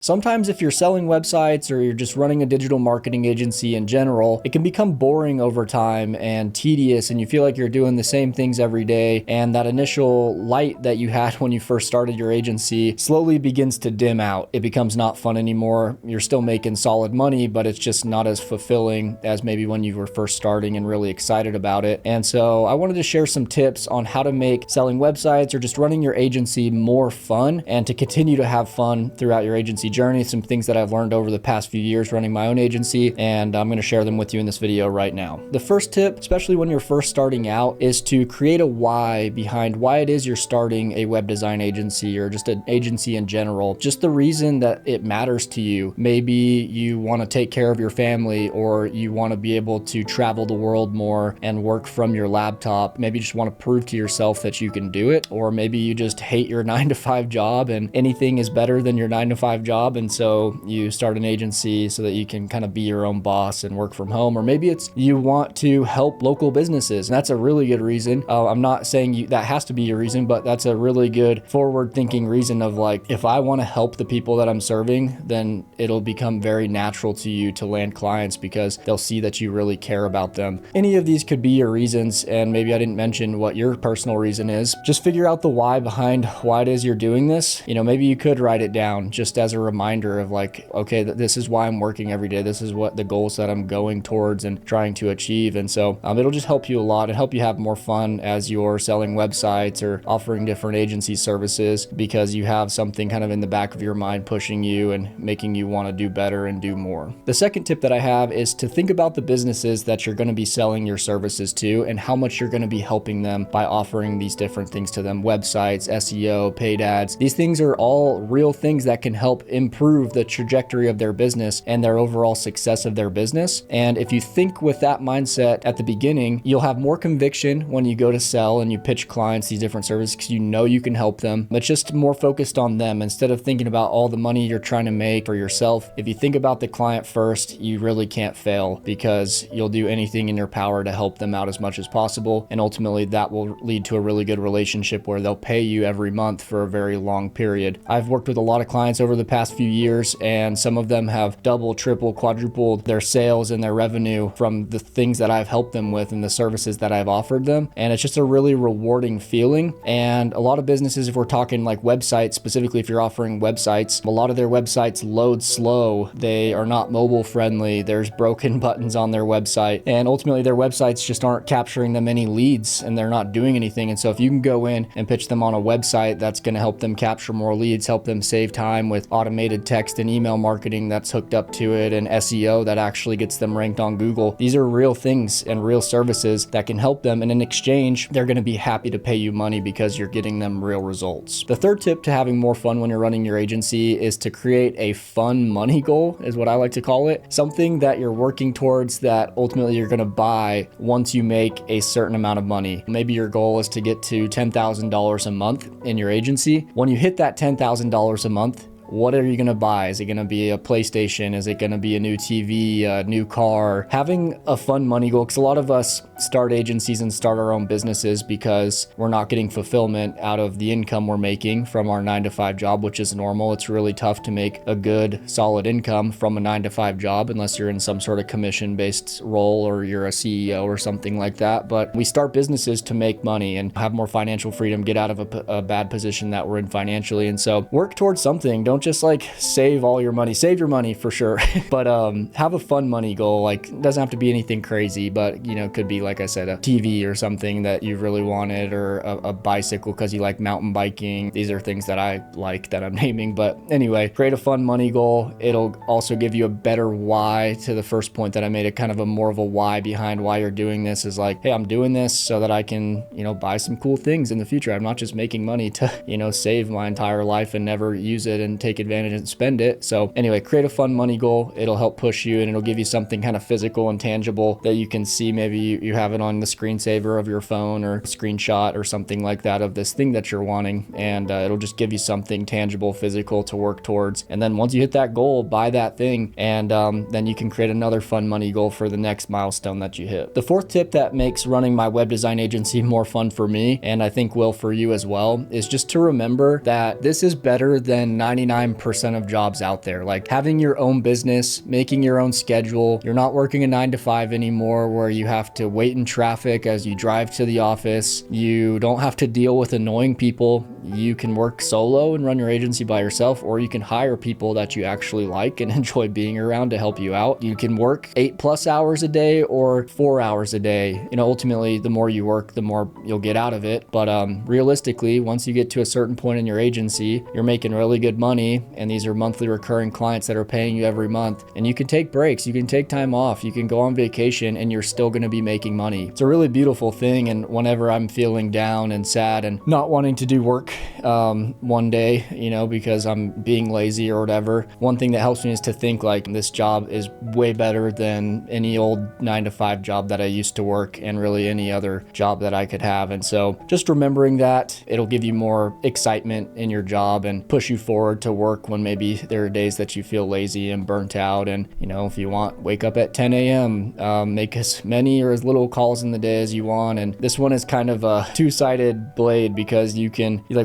Sometimes if you're selling websites or you're just running a digital marketing agency in general, it can become boring over time and tedious, and you feel like you're doing the same things every day, and that initial light that you had when you first started your agency slowly begins to dim out. It becomes not fun anymore. You're still making solid money, but it's just not as fulfilling as maybe when you were first starting and really excited about it. And so I wanted to share some tips on how to make selling websites or just running your agency more fun and to continue to have fun throughout your agency journey. Some things that I've learned over the past few years running my own agency, and I'm going to share them with you in this video right now. The first tip, especially when you're first starting out, is to create a why behind why it is you're starting a web design agency or just an agency in general. Just the reason that it matters to you. Maybe you want to take care of your family, or you want to be able to travel the world more and work from your laptop. Maybe you just want to prove to yourself that you can do it, or maybe you just hate your 9-to-5 job and anything is better than your 9-to-5 job, and so you start an agency so that you can kind of be your own boss and work from home. Or maybe it's you want to help local businesses, and that's a really good reason. I'm not saying that has to be your reason, but that's a really good forward thinking reason of like, if I want to help the people that I'm serving, then it'll become very natural to you to land clients because they'll see that you really care about them. Any of these could be your reasons, and maybe I didn't mention what your personal reason is. Just figure out the why behind why it is you're doing this. Maybe you could write it down just as a reminder of like, okay, this is why I'm working every day. This is what the goals that I'm going towards and trying to achieve. And so it'll just help you a lot and help you have more fun as you're selling websites or offering different agency services, because you have something kind of in the back of your mind pushing you and making you want to do better and do more. The second tip that I have is to think about the businesses that you're going to be selling your services to and how much you're going to be helping them by offering these different things to them. Websites, SEO, paid ads. These things are all real things that can help improve the trajectory of their business and their overall success of their business. And if you think with that mindset at the beginning, you'll have more conviction when you go to sell and you pitch clients these different services, because you know you can help them. But just more focused on them instead of thinking about all the money you're trying to make for yourself. If you think about the client first, you really can't fail, because you'll do anything in your power to help them out as much as possible. And ultimately that will lead to a really good relationship where they'll pay you every month for a very long period. I've worked with a lot of clients over the past few years, and some of them have double, triple, quadrupled their sales and their revenue from the things that I've helped them with and the services that I've offered them. And it's just a really rewarding feeling. And a lot of businesses, if we're talking like websites, specifically if you're offering websites, a lot of their websites load slow. They are not mobile friendly. There's broken buttons on their website, and ultimately their websites just aren't capturing them any leads, and they're not doing anything. And so if you can go in and pitch them on a website that's going to help them capture more leads, help them save time with automated text and email marketing that's hooked up to it, and SEO that actually gets them ranked on Google. These are real things and real services that can help them, and in exchange, they're going to be happy to pay you money because you're getting them real results. The third tip to having more fun when you're running your agency is to create a fun money goal, is what I like to call it. Something that you're working towards that ultimately you're going to buy once you make a certain amount of money. Maybe your goal is to get to $10,000 a month in your agency. When you hit that $10,000 a month, what are you going to buy? Is it going to be a PlayStation? Is it going to be a new TV, a new car? Having a fun money goal, because a lot of us start agencies and start our own businesses because we're not getting fulfillment out of the income we're making from our 9-to-5 job, which is normal. It's really tough to make a good, solid income from a 9-to-5 job unless you're in some sort of commission-based role or you're a CEO or something like that. But we start businesses to make money and have more financial freedom, get out of a bad position that we're in financially. And so work towards something. Don't just like save all your money. Save your money for sure, but have a fun money goal. Like, it doesn't have to be anything crazy, but it could be, like I said, a TV or something that you really wanted, or a bicycle because you like mountain biking. These are things that I like that I'm naming, but anyway, create a fun money goal. It'll also give you a better why to the first point that I made, a kind of a more of a why behind why you're doing this is like, hey, I'm doing this so that I can, buy some cool things in the future. I'm not just making money to, save my entire life and never use it and take advantage and spend it. So anyway, create a fun money goal. It'll help push you, and it'll give you something kind of physical and tangible that you can see. Maybe you have it on the screensaver of your phone or a screenshot or something like that of this thing that you're wanting, and it'll just give you something tangible, physical to work towards. And then once you hit that goal, buy that thing, and then you can create another fun money goal for the next milestone that you hit. The fourth tip that makes running my web design agency more fun for me, and I think will for you as well, is just to remember that this is better than 99 99% of jobs out there. Like having your own business, making your own schedule. You're not working a 9 to 5 anymore where you have to wait in traffic as you drive to the office. You don't have to deal with annoying people. You can work solo and run your agency by yourself, or you can hire people that you actually like and enjoy being around to help you out. You can work 8+ hours a day or 4 hours a day. Ultimately, the more you work, the more you'll get out of it. But realistically, once you get to a certain point in your agency, you're making really good money, and these are monthly recurring clients that are paying you every month. And you can take breaks, you can take time off, you can go on vacation, and you're still going to be making money. It's a really beautiful thing. And whenever I'm feeling down and sad and not wanting to do work one day, because I'm being lazy or whatever, one thing that helps me is to think like this job is way better than any old 9 to 5 job that I used to work, and really any other job that I could have. And so just remembering that, it'll give you more excitement in your job and push you forward to work when maybe there are days that you feel lazy and burnt out. And if you want, wake up at 10 a.m., make as many or as little calls in the day as you want. And this one is kind of a two-sided blade, because you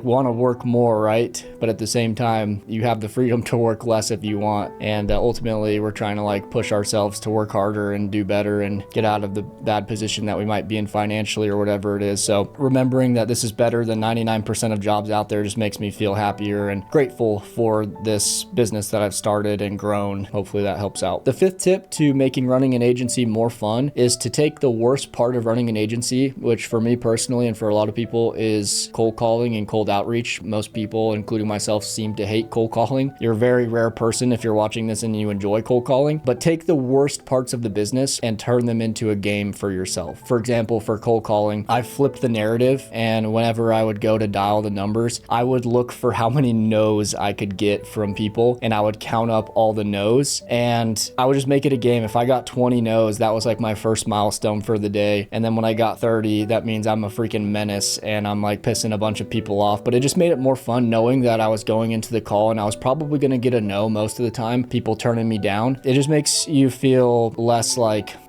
want to work more, right? But at the same time, you have the freedom to work less if you want. And ultimately, we're trying to push ourselves to work harder and do better and get out of the bad position that we might be in financially or whatever it is. So remembering that this is better than 99% of jobs out there just makes me feel happier and grateful for this business that I've started and grown. Hopefully that helps out. The 5th tip to making running an agency more fun is to take the worst part of running an agency, which for me personally and for a lot of people is cold calling and cold outreach. Most people, including myself, seem to hate cold calling. You're a very rare person if you're watching this and you enjoy cold calling, but take the worst parts of the business and turn them into a game for yourself. For example, for cold calling, I flipped the narrative, and whenever I would go to dial the numbers, I would look for how many no's I could get from people, and I would count up all the no's, and I would just make it a game. If I got 20 no's, that was my first milestone for the day. And then when I got 30, that means I'm a freaking menace and I'm pissing a bunch of people off. But it just made it more fun knowing that I was going into the call and I was probably going to get a no most of the time, people turning me down. It just makes you feel less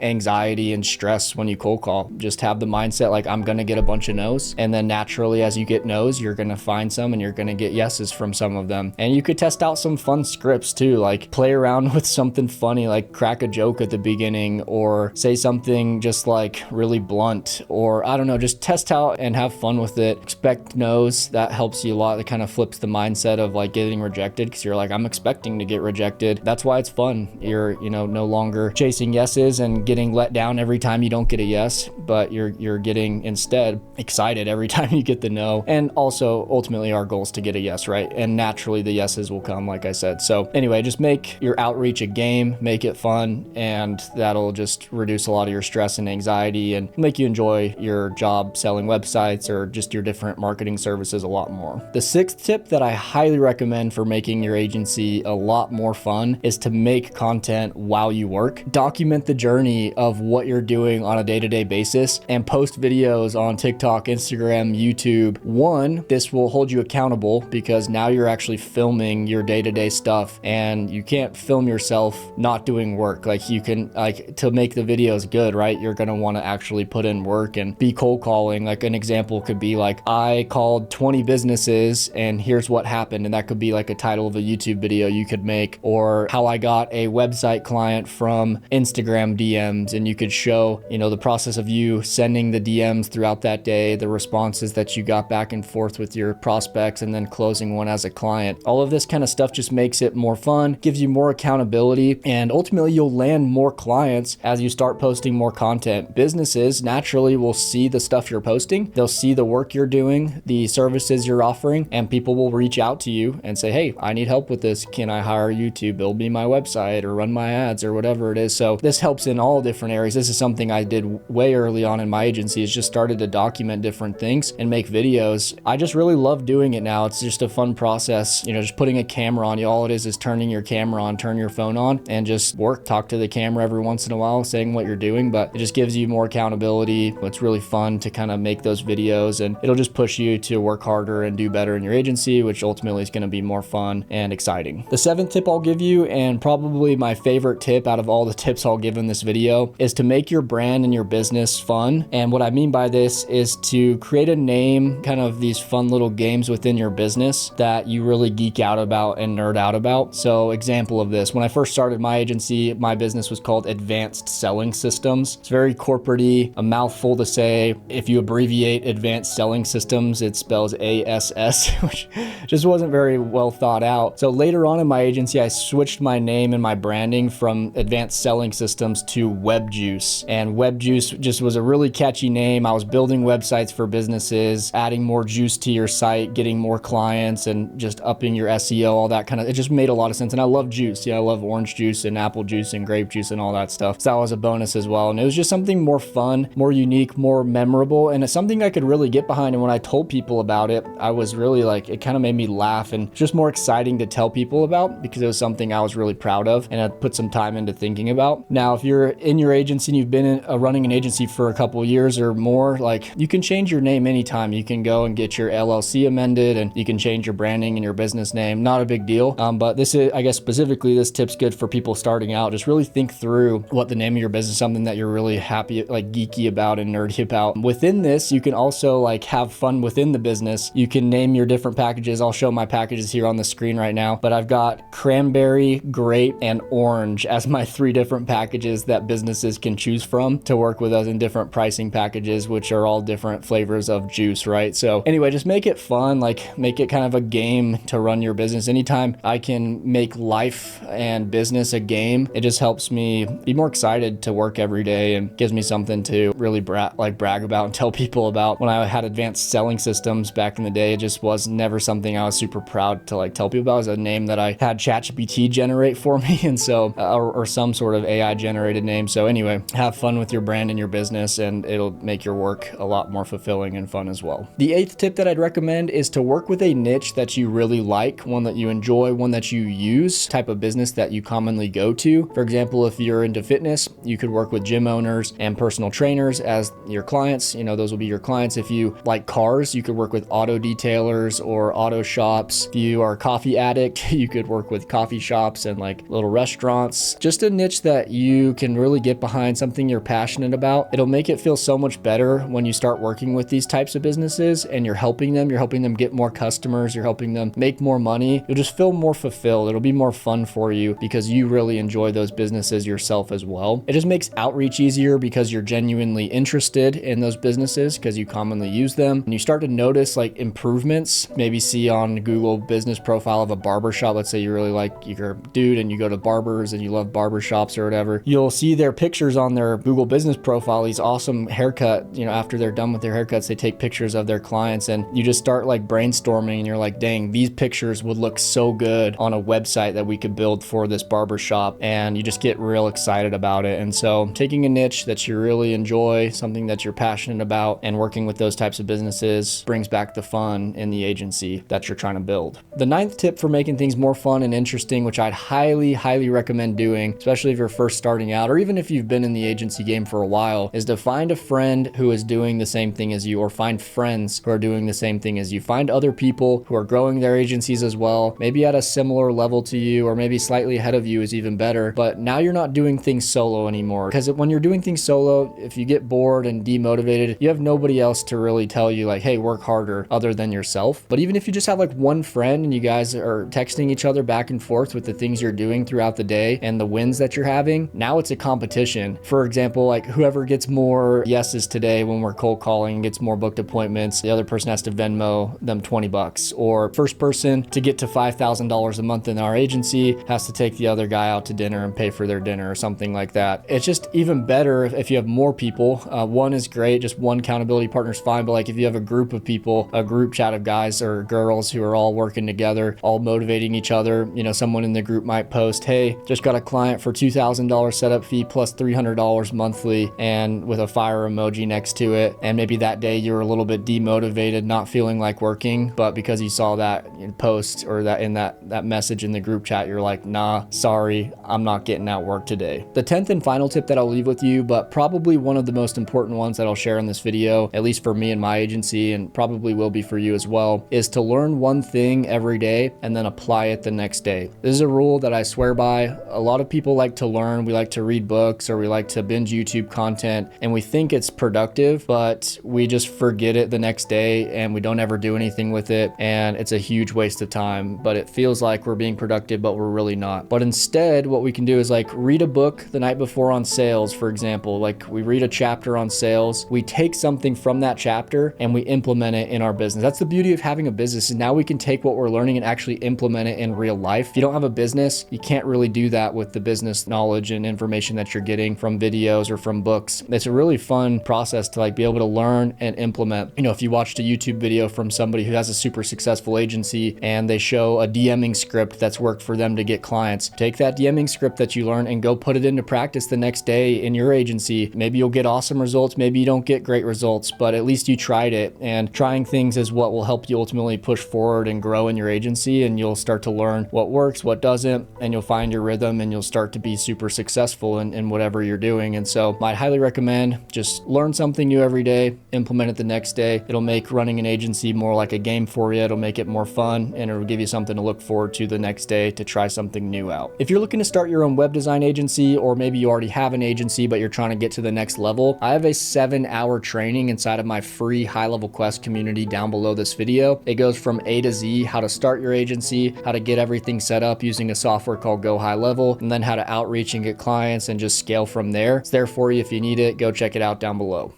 anxiety and stress when you cold call. Just have the mindset I'm going to get a bunch of no's, and then naturally as you get no's, you're going to find some and you're going to get yeses from some of them. And you could test out some fun scripts too, play around with something funny, crack a joke at the beginning, or say something just really blunt, or I don't know, just test out and have fun with it. Expect no's. That helps you a lot. It kind of flips the mindset of getting rejected, because you're I'm expecting to get rejected. That's why it's fun. You're no longer chasing yeses and getting let down every time you don't get a yes, but you're getting instead excited every time you get the no. And also ultimately our goal is to get a yes, right? And naturally the yeses will come, like I said. So anyway, just make your outreach a game, make it fun, and that'll just reduce a lot of your stress and anxiety and make you enjoy your job selling websites or just your different marketing services a lot more. The 6th tip that I highly recommend for making your agency a lot more fun is to make content while you work. Document the journey of what you're doing on a day-to-day basis and post videos on TikTok, Instagram, YouTube. One, this will hold you accountable because now you're actually filming your day-to-day stuff, and you can't film yourself not doing work. You can to make the videos good, right? You're going to want to actually put in work and be cold calling. An example could be I called 20 businesses and here's what happened. And that could be a title of a YouTube video you could make, or how I got a website client from Instagram DMs. And you could show, the process of you sending the DMs throughout that day, the responses that you got back and forth with your prospects, and then closing one as a client. All of this kind of stuff just makes it more fun, gives you more accountability, and ultimately you'll land more clients as you start posting more content. Businesses naturally will see the stuff you're posting. They'll see the work you're doing, the services you're offering, and people will reach out to you and say, hey, I need help with this. Can I hire you to build me my website or run my ads or whatever it is? So this helps in all different areas. This is something I did way early on in my agency, is just started to document different things and make videos. I just really love doing it now. It's just a fun process, just putting a camera on you. All it is turning your camera on, turn your phone on, and just talk to the camera every once in a while saying what you're doing. But it just gives you more accountability. It's really fun to kind of make those videos, and it'll just push you to work harder harder and do better in your agency, which ultimately is going to be more fun and exciting. The 7th tip I'll give you, and probably my favorite tip out of all the tips I'll give in this video, is to make your brand and your business fun. And what I mean by this is to create a name, kind of these fun little games within your business that you really geek out about and nerd out about. So example of this, when I first started my agency, my business was called Advanced Selling Systems. It's very corporate-y, a mouthful to say. If you abbreviate Advanced Selling Systems, it spells ASS, which just wasn't very well thought out. So later on in my agency, I switched my name and my branding from Advanced Selling Systems to WebJuice. And WebJuice just was a really catchy name. I was building websites for businesses, adding more juice to your site, getting more clients, and just upping your SEO, all that kind of, it just made a lot of sense. And I love juice. Yeah, I love orange juice and apple juice and grape juice and all that stuff. So that was a bonus as well. And it was just something more fun, more unique, more memorable, and it's something I could really get behind. And when I told people about it, I was really like, it kind of made me laugh and just more exciting to tell people about, because it was something I was really proud of and I put some time into thinking about. Now, if you're in your agency and you've been running an agency for a couple years or more, like, you can change your name anytime. You can go and get your LLC amended, and you can change your branding and your business name. Not a big deal. But this is, I guess specifically, this tip's good for people starting out. Just really think through what the name of your business is, something that you're really happy, like geeky about and nerdy about. Within this, you can also like have fun within the business. You can name your different packages. I'll show my packages here on the screen right now, but I've got cranberry, grape, and orange as my 3 different packages that businesses can choose from to work with us in different pricing packages, which are all different flavors of juice, right? So anyway, just make it fun, like make it kind of a game to run your business. Anytime I can make life and business a game, it just helps me be more excited to work every day and gives me something to really brag about and tell people about. When I had Advanced Selling Systems back in the day, it just was never something I was super proud to like tell people about. It was a name that I had ChatGPT generate for me, and so or some sort of AI generated name. So anyway, have fun with your brand and your business, and it'll make your work a lot more fulfilling and fun as well. The 8th tip that I'd recommend is to work with a niche that you really like, one that you enjoy, one that you use, type of business that you commonly go to. For example, if you're into fitness, you could work with gym owners and personal trainers as your clients. You know, those will be your clients. If you like cars, you could work with auto detailers or auto shops. If you are a coffee addict, you could work with coffee shops and like little restaurants. Just a niche that you can really get behind, something you're passionate about. It'll make it feel so much better when you start working with these types of businesses and you're helping them get more customers, you're helping them make more money. You'll just feel more fulfilled. It'll be more fun for you because you really enjoy those businesses yourself as well. It just makes outreach easier because you're genuinely interested in those businesses because you commonly use them. And you start to notice like improvements, maybe see on Google business profile of a barber shop. Let's say you really like, you're a dude and you go to barbers and you love barber shops or whatever. You'll see their pictures on their Google business profile, these awesome haircut, you know, after they're done with their haircuts, they take pictures of their clients, and you just start like brainstorming and you're like, dang, these pictures would look so good on a website that we could build for this barber shop, and you just get real excited about it. And so taking a niche that you really enjoy, something that you're passionate about, and working with those types of businesses brings back the fun in the agency that you're trying to build. The 9th tip for making things more fun and interesting, which I'd highly recommend doing, especially if you're first starting out, or even if you've been in the agency game for a while, is to find a friend who is doing the same thing as you, or find friends who are doing the same thing as you. Find other people who are growing their agencies as well, maybe at a similar level to you, or maybe slightly ahead of you is even better. But now you're not doing things solo anymore, because when you're doing things solo, if you get bored and demotivated, you have nobody else to really tell you like, hey, work harder, other than yourself. But even if you just have like one friend and you guys are texting each other back and forth with the things you're doing throughout the day and the wins that you're having, now it's a competition. For example, like whoever gets more yeses today when we're cold calling, gets more booked appointments, the other person has to Venmo them $20. Or first person to get to $5,000 a month in our agency has to take the other guy out to dinner and pay for their dinner, or something like that. It's just even better if you have more people. One is great, just one accountability partner is fine, but like if you have a group of people, a group chat of guys or girls who are all working together, all motivating each other, you know, someone in the group might post, hey, just got a client for $2,000 setup fee plus $300 monthly, and with a fire emoji next to it. And maybe that day you were a little bit demotivated, not feeling like working, but because you saw that post or that in that message in the group chat, you're like, nah, sorry, I'm not getting out work today. The 10th and final tip that I'll leave with you, but probably one of the most important ones that I'll share in this video, at least for me and my agency, and probably will be for you as well, is to learn one thing every day and then apply it the next day. This is a rule that I swear by. A lot of people like to learn, we like to read books, or we like to binge YouTube content, and we think it's productive, but we just forget it the next day and we don't ever do anything with it, and it's a huge waste of time. But it feels like we're being productive, but we're really not. But instead, what we can do is like read a book the night before on sales, for example. Like we read a chapter on sales, we take something from that chapter and we implement it in our business. That's the beauty of having a business, is now we can take what we're learning and actually implement it in real life. If you don't have a business, you can't really do that with the business knowledge and information that you're getting from videos or from books. It's a really fun process to like be able to learn and implement. You know, if you watched a YouTube video from somebody who has a super successful agency and they show a DMing script that's worked for them to get clients, take that DMing script that you learn and go put it into practice the next day in your agency. Maybe you'll get awesome results, maybe you don't get great results, but at least you tried it. And trying things is what will help you ultimately push forward and grow in your agency, and you'll start to learn what works, what doesn't, and you'll find your rhythm and you'll start to be super successful in whatever you're doing. And so I'd highly recommend just learn something new every day, implement it the next day. It'll make running an agency more like a game for you. It'll make it more fun, and it'll give you something to look forward to the next day to try something new out. If you're looking to start your own web design agency, or maybe you already have an agency but you're trying to get to the next level, I have a 7-hour training inside of my free HighLevel Quest community down below this video. It goes from A to Z, how to start your agency, how to get everything set up using a software called GoHighLevel, and then how to outreach and get clients and just scale from there. It's there for you if you need it. Go check it out down below.